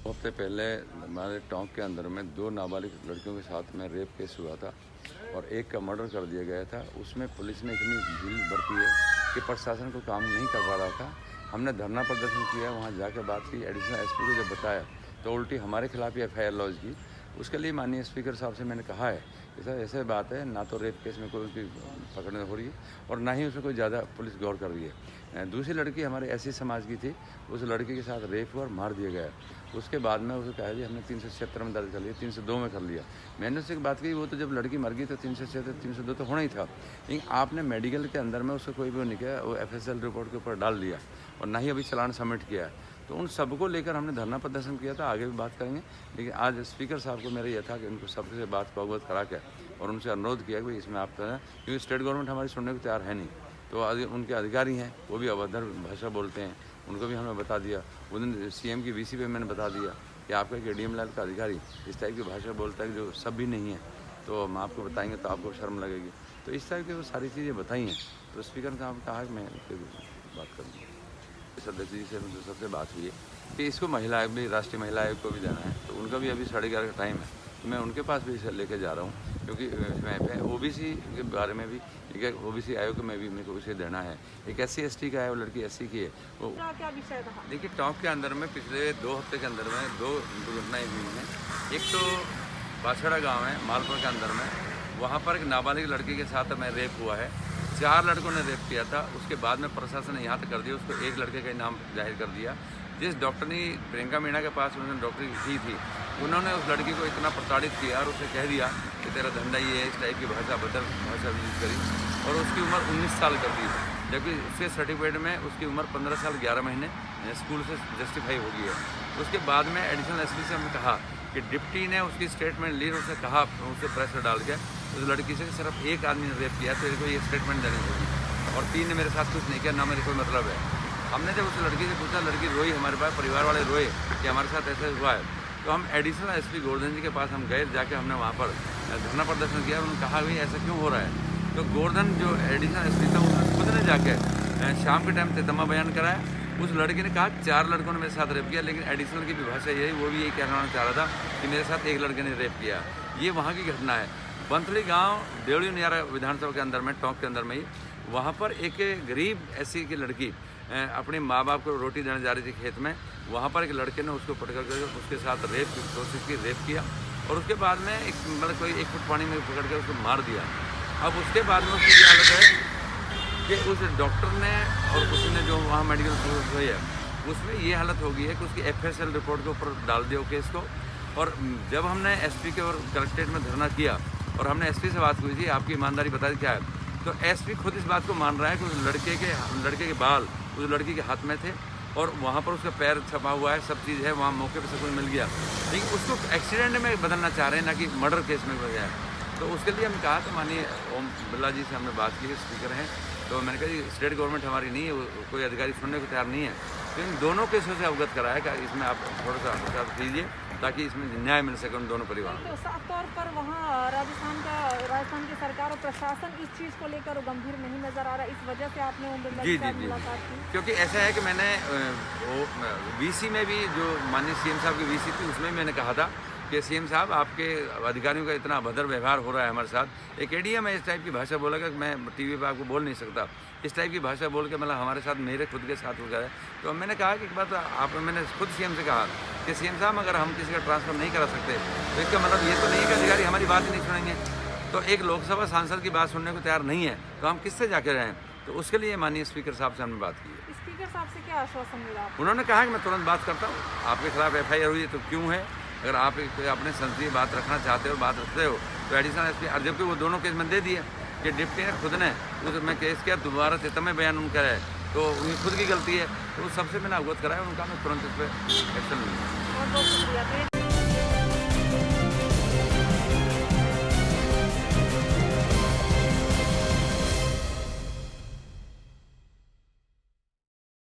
हफ्ते पहले हमारे टोंक के अंदर में 2 नाबालिग लड़कियों के साथ में रेप केस हुआ था और एक का मर्डर कर दिया गया था। उसमें पुलिस ने इतनी ढील बरती है कि प्रशासन को काम नहीं कर पा रहा था। हमने धरना प्रदर्शन किया, वहाँ जाकर बात की, एडिशनल एसपी को जब बताया तो उल्टी हमारे खिलाफ ही एफआईआर लॉन्च की। उसके लिए माननीय स्पीकर साहब से मैंने कहा है कि सर ऐसे बात है, ना तो रेप केस में कोई पकड़ हो रही है और ना ही उसमें कोई ज़्यादा पुलिस गौर कर रही है। दूसरी लड़की हमारे एससी समाज की थी, उस लड़की के साथ रेप हुआ और मार दिया गया। उसके बाद में उसे कहा जी हमने 376 में दर्ज कर लिया, 302 में कर लिया। मैंने उससे बात की, वो तो जब लड़की मर गई तो 376 302 तो होना ही था, लेकिन आपने मेडिकल के अंदर में उसको कोई भी नहीं किया, वो एफएसएल रिपोर्ट के ऊपर डाल दिया और ना ही अभी चालान सबमिट किया है। तो उन सबको लेकर हमने धरना प्रदर्शन किया था, आगे भी बात करेंगे। लेकिन आज स्पीकर साहब को मेरा यह था कि उनको सबसे बात को अवगत करा के और उनसे अनुरोध किया कि इसमें आप करें, क्योंकि स्टेट गवर्नमेंट हमारी सुनने को तैयार है नहीं। तो उनके अधिकारी हैं, वो भी अभद्र भाषा बोलते हैं, उनको भी हमने बता दिया। उस दिन सीएम की वीसी पे मैंने बता दिया कि आपका एक एडीएम लेवल का अधिकारी इस टाइप की भाषा बोलता है जो सब भी नहीं है, तो हम आपको बताएंगे तो आपको शर्म लगेगी। तो इस टाइप की वो सारी चीज़ें बताई हैं। तो स्पीकर साहब कहा कि मैं बात करूँगा। अध्यक्ष जी से मुझे सबसे बात हुई है कि इसको महिला आयोग भी, राष्ट्रीय महिला आयोग को भी देना है, तो उनका भी अभी 11:30 का टाइम है, तो मैं उनके पास भी इसे लेके जा रहा हूँ, क्योंकि मैं ओबीसी के बारे में भी, ठीक है, ओबीसी आयोग में भी मेरे को उसे देना है। एक SC ST का है, वो लड़की SC की है। वो क्या विषय था? देखिए, टोंक के अंदर में पिछले 2 हफ्ते के अंदर में 2 दुर्घटनाएं हुई हैं। एक तो बाछड़ा गाँव है मालपुर के अंदर में, वहाँ पर एक नाबालिग लड़की के साथ में रेप हुआ है। 4 लड़कों ने रेप किया था। उसके बाद में प्रशासन ने यहाँ तक कर दिया, उसको एक लड़के का नाम जाहिर कर दिया। जिस डॉक्टरनी प्रियंका मीणा के पास उन्होंने डॉक्टरी की थी, उन्होंने उस लड़की को इतना प्रताड़ित किया और उसे कह दिया कि तेरा धंधा ये है, इस टाइप की भाषा यूज करी और उसकी उम्र 19 साल कर दी, जबकि उसके सर्टिफिकेट में उसकी उम्र 15 साल 11 महीने स्कूल से जस्टिफाई हो गई है। उसके बाद में एडिशनल एसपी से हमने कहा कि डिप्टी ने उसकी स्टेटमेंट ली और उसे कहा, उसे प्रेशर डाल के उस लड़की से सिर्फ एक आदमी ने रेप किया, तो इनको ये स्टेटमेंट देनी होगी और 3 ने मेरे साथ कुछ नहीं किया, ना मेरे कोई मतलब है। हमने जब उस लड़की से पूछा, लड़की रोई, हमारे पास परिवार वाले रोए कि हमारे साथ ऐसा हुआ है। तो हम एडिशनल एसपी गोवर्धन जी के पास हम गए, जाके हमने वहाँ पर धरना प्रदर्शन किया। उन्होंने कहा भाई ऐसा क्यों हो रहा है। तो गोवर्धन जो एडिशनल एसपी था, उन्होंने खुद ने जाके शाम के टाइम तेतमा बयान कराया। उस लड़के ने कहा 4 लड़कों ने मेरे साथ रेप किया, लेकिन एडिशनल की भी भाषा यही, वो भी यही कहना चाह रहा था कि मेरे साथ एक लड़के ने रेप किया। ये वहाँ की घटना है। बंथली गांव देवड़ी नियारा विधानसभा के अंदर में, टोंक के अंदर में ही, वहाँ पर एक गरीब SC की लड़की अपने माँ बाप को रोटी देने जा रही थी खेत में। वहाँ पर एक लड़के ने उसको पकड़ कर उसके साथ रेप की कोशिश की, रेप किया और उसके बाद में एक मतलब कोई 1 फुट पानी में पकड़ कर उसको मार दिया। अब उसके बाद में उसकी ये हालत है कि उस डॉक्टर ने और उसने जो वहाँ मेडिकल प्रूफ हुई है, उसमें ये हालत हो गई है कि उसकी FSL रिपोर्ट के ऊपर डाल दिया केस को। और जब हमने SP के और कलेक्ट्रेट में धरना किया और हमने SP से बात हुई थी, आपकी ईमानदारी बता दी क्या है, तो SP खुद इस बात को मान रहा है कि उस लड़के के बाल उस लड़की के हाथ में थे और वहाँ पर उसका पैर छपा हुआ है, सब चीज़ है, वहाँ मौके पर सब कुछ मिल गया, लेकिन उसको एक्सीडेंट में बदलना चाह रहे हैं, ना कि मर्डर केस में बदल गया। तो उसके लिए हमने कहा, तो माननीय ओम बिरला जी से हमने बात की, स्पीकर हैं, तो मैंने कहा जी स्टेट गवर्नमेंट हमारी नहीं है, कोई अधिकारी सुनने को तैयार नहीं है, तो इन दोनों केसों से अवगत कराया कि इसमें आप थोड़ा सा प्रचार कीजिए ताकि इसमें न्याय मिल सके उन दोनों परिवारों को। तो साफ तौर पर वहाँ राजस्थान की सरकार और प्रशासन इस चीज़ को लेकर गंभीर नहीं नजर आ रहा, इस वजह से आपने ओम बिरला के साथ मुलाकात की? क्योंकि ऐसा है कि मैंने VC में भी, जो माननीय CM साहब की VC थी, उसमें मैंने कहा था कि CM साहब आपके अधिकारियों का इतना अभद्र व्यवहार हो रहा है हमारे साथ। एक ADM है, इस टाइप की भाषा बोलेगा कि मैं TV पे आपको बोल नहीं सकता, इस टाइप की भाषा बोल के मतलब हमारे साथ, मेरे खुद के साथ हो गया। तो मैंने कहा कि एक बात मैंने खुद CM से कहा कि CM साहब अगर हम किसी का ट्रांसफ़र नहीं करा सकते तो इसका मतलब ये तो नहीं है कि अधिकारी हमारी बात ही नहीं सुनेंगे। तो एक लोकसभा सांसद की बात सुनने को तैयार नहीं है तो हम किससे जाके रहें। तो उसके लिए माननीय स्पीकर साहब से हमने बात की है। स्पीकर साहब से क्या आश्वासन मिला? उन्होंने कहा कि मैं तुरंत बात करता हूँ, आपके खिलाफ FIR हुई है तो क्यों है, अगर आप अपने संसदीय बात रखना चाहते हो, बात रखते हो, तो एडिशनल SP, जबकि वो दोनों केस में दे दिए कि डिप्टी ने खुद ने उसमें केस किया, दोबारा तेतमे बयान उनका है, तो उनकी खुद की गलती है। तो उस सबसे मैंने अवगत कराया, उनका मैं तुरंत इस पर